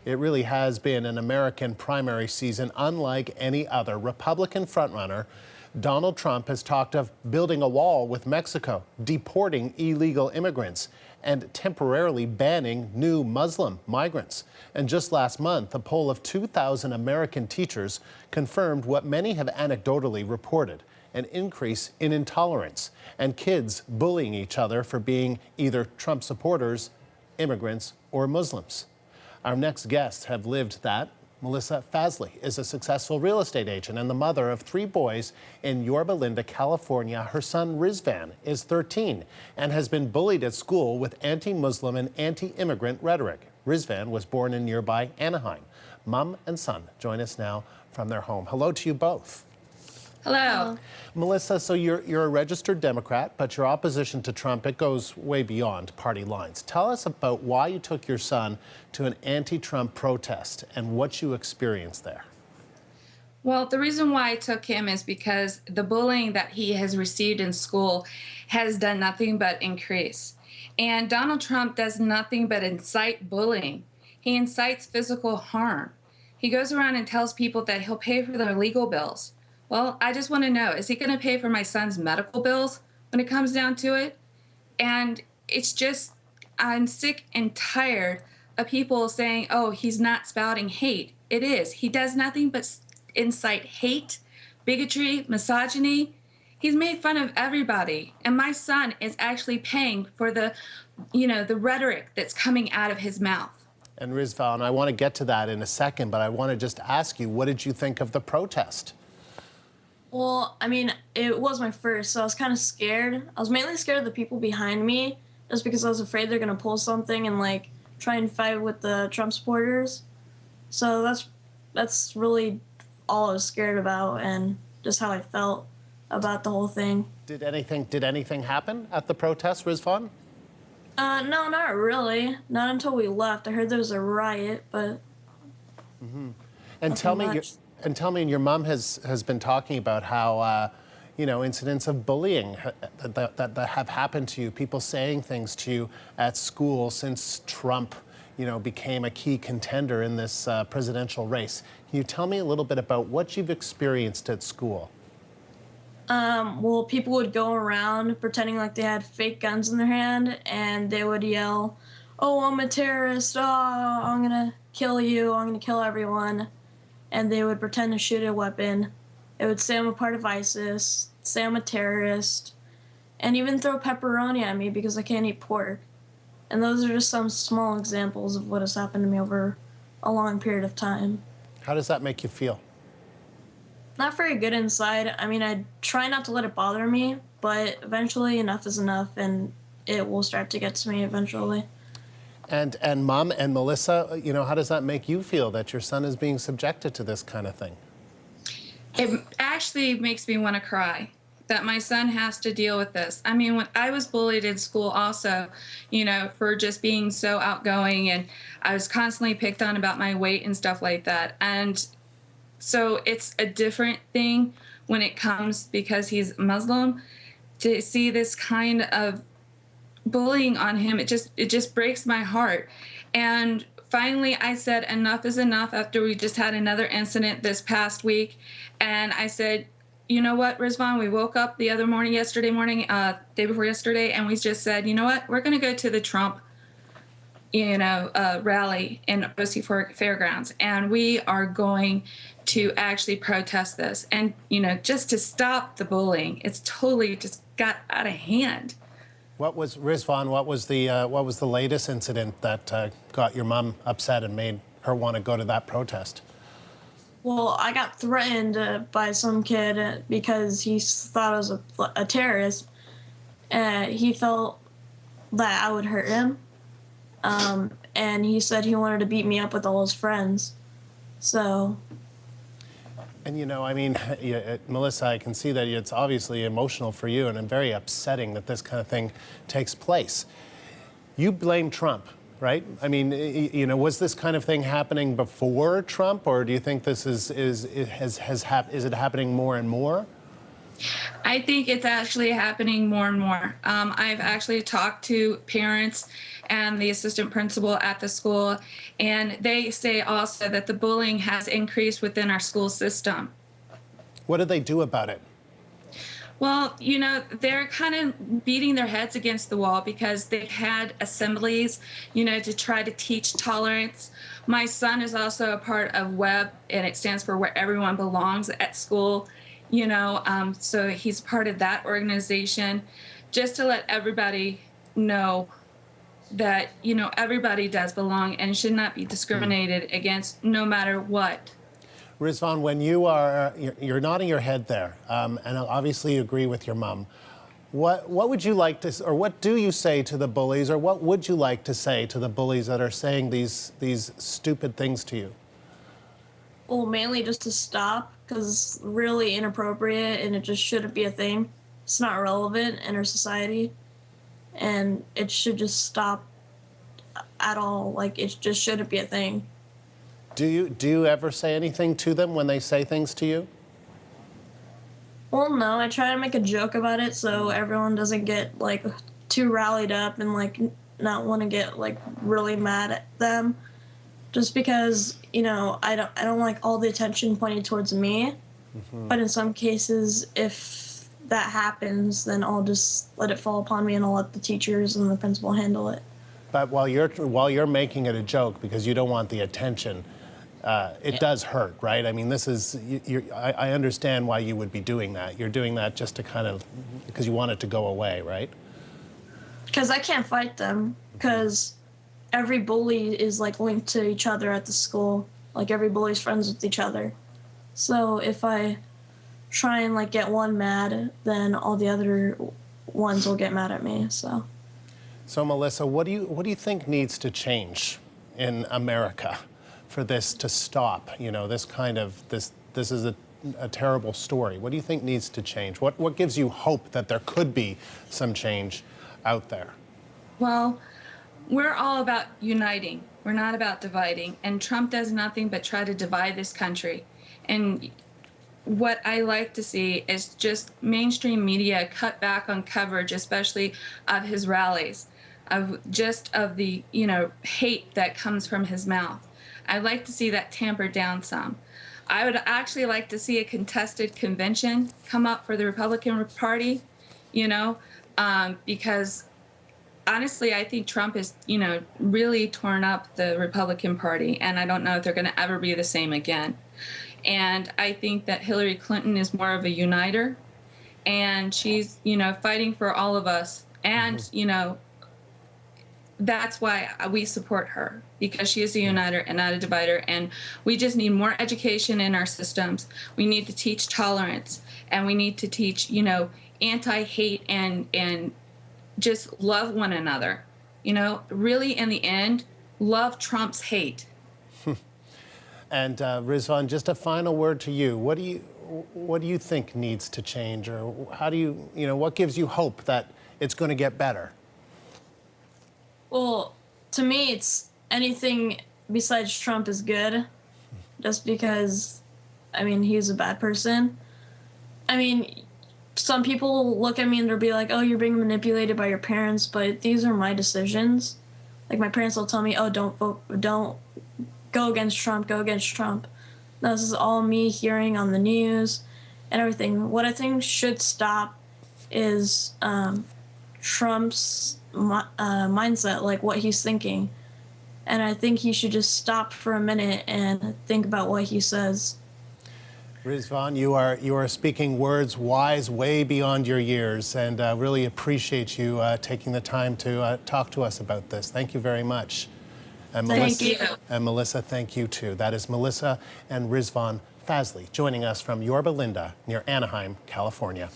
It really has been an American primary season unlike any other. Republican frontrunner Donald Trump has talked of building a wall with Mexico, deporting illegal immigrants, and temporarily banning new Muslim migrants. And just last month, a poll of 2,000 American teachers confirmed what many have anecdotally reported: an increase in intolerance and kids bullying each other for being either Trump supporters, immigrants, or Muslims. Our next guests have lived that. Melissa Fasley is a successful real estate agent and the mother of 3 boys in Yorba Linda, California. Her son Rizvan is 13 and has been bullied at school with anti-Muslim and anti-immigrant rhetoric. Rizvan was born in nearby Anaheim. Mom and son join us now from their home. Hello to you both. Hello. Melissa, so you're a registered Democrat, but your opposition to Trump, it goes way beyond party lines. Tell us about why you took your son to an anti-Trump protest and what you experienced there. Well, the reason why I took him is because the bullying that he has received in school has done nothing but increase. And Donald Trump does nothing but incite bullying. He incites physical harm. He goes around and tells people that he'll pay for their legal bills. Well, I just want to know, is he going to pay for my son's medical bills when it comes down to it? And it's just, I'm sick and tired of people saying, oh, he's not spouting hate. It is. He does nothing but incite hate, bigotry, misogyny. He's made fun of everybody. And my son is actually paying for the rhetoric that's coming out of his mouth. And Rizvan, I want to get to that in a second, but I want to just ask you, what did you think of the protest? Well, I mean, it was my first, so I was kind of scared. I was mainly scared of the people behind me, just because I was afraid they're going to pull something and, like, try and fight with the Trump supporters. So that's really all I was scared about and just how I felt about the whole thing. Did anything happen at the protest, Rizvan? No, not really. Not until we left. I heard there was a riot, but... Mm-hmm. And tell me, your mom has been talking about how, incidents of bullying that have happened to you, people saying things to you at school since Trump, became a key contender in this presidential race. Can you tell me a little bit about what you've experienced at school? Well, people would go around pretending like they had fake guns in their hand, and they would yell, "Oh, I'm a terrorist. Oh, I'm gonna kill you. I'm gonna kill everyone." And they would pretend to shoot a weapon. It would say I'm a part of ISIS, say I'm a terrorist, and even throw pepperoni at me because I can't eat pork. And those are just some small examples of what has happened to me over a long period of time. How does that make you feel? Not very good inside. I mean, I try not to let it bother me, but eventually enough is enough, and it will start to get to me eventually. And Mom and Melissa, how does that make you feel that your son is being subjected to this kind of thing? It actually makes me want to cry that my son has to deal with this. I mean, when I was bullied in school also, for just being so outgoing, and I was constantly picked on about my weight and stuff like that. And so it's a different thing when it comes because he's Muslim to see this kind of bullying on him. It just breaks my heart. And finally I said enough is enough after we just had another incident this past week. And I said, you know what, Rizvan, we woke up the other morning, yesterday morning, day before yesterday, and we just said, you know what, we're going to go to the Trump rally in OC Fairgrounds, and we are going to actually protest this, and just to stop the bullying. It's totally just got out of hand. Rizvan, what was the latest incident that got your mom upset and made her want to go to that protest? Well, I got threatened by some kid because he thought I was a terrorist. He felt that I would hurt him. And he said he wanted to beat me up with all his friends. So. And Melissa, I can see that it's obviously emotional for you and very upsetting that this kind of thing takes place. You blame Trump, right? I mean, was this kind of thing happening before Trump, or do you think this is it happening more and more? I think it's actually happening more and more. I've actually talked to parents and the assistant principal at the school, and they say also that the bullying has increased within our school system. What do they do about it? Well, they're kind of beating their heads against the wall because they've had assemblies, to try to teach tolerance. My son is also a part of WEB, and it stands for Where Everyone Belongs at School. So he's part of that organization, just to let everybody know that, everybody does belong and should not be discriminated against no matter what. Rizvan, when you're nodding your head there, and obviously you agree with your mom, what would you like to, or what do you say to the bullies, or what would you like to say to the bullies that are saying these stupid things to you? Well, mainly just to stop, because it's really inappropriate and it just shouldn't be a thing. It's not relevant in our society, and it should just stop at all. Like, it just shouldn't be a thing. Do you ever say anything to them when they say things to you? Well, no, I try to make a joke about it so everyone doesn't get, like, too rallied up and, like, not want to get, like, really mad at them. Just because, I don't like all the attention pointed towards me. Mm-hmm. But in some cases, if that happens, then I'll just let it fall upon me and I'll let the teachers and the principal handle it. But while you're making it a joke because you don't want the attention, it does hurt, right? I mean, this is, I understand why you would be doing that. You're doing that just to kind of, because you want it to go away, right? Because I can't fight them, because every bully is, like, linked to each other at the school. Like, every bully's friends with each other. So if I try and, like, get one mad, then all the other ones will get mad at me, so. So, Melissa, what do you think needs to change in America for this to stop? This kind of, this is a terrible story. What do you think needs to change? What gives you hope that there could be some change out there? Well, we're all about uniting. We're not about dividing. And Trump does nothing but try to divide this country. And what I like to see is just mainstream media cut back on coverage, especially of his rallies, of the, hate that comes from his mouth. I'd like to see that tampered down some. I would actually like to see a contested convention come up for the Republican Party, because honestly, I think Trump has, really torn up the Republican Party, and I don't know if they're going to ever be the same again. And I think that Hillary Clinton is more of a uniter, and she's, fighting for all of us. And, that's why we support her, because she is a uniter and not a divider. And we just need more education in our systems. We need to teach tolerance, and we need to teach, anti-hate and just love one another. Really, in the end, love trumps hate. And Rizvan, just a final word to you. What do you think needs to change, or how do you, what gives you hope that it's going to get better? Well, to me, it's anything besides Trump is good, just because, he's a bad person. Some people look at me and they'll be like, oh, you're being manipulated by your parents, but these are my decisions. Like, my parents will tell me, oh, don't go against Trump, go against Trump. Now, this is all me hearing on the news and everything. What I think should stop is Trump's mindset, like what he's thinking. And I think he should just stop for a minute and think about what he says. Rizvan, you are speaking words wise way beyond your years, and really appreciate you taking the time to talk to us about this. Thank you very much. And Thank you. And Melissa, thank you too. That is Melissa and Rizvan Fazli joining us from Yorba Linda near Anaheim, California.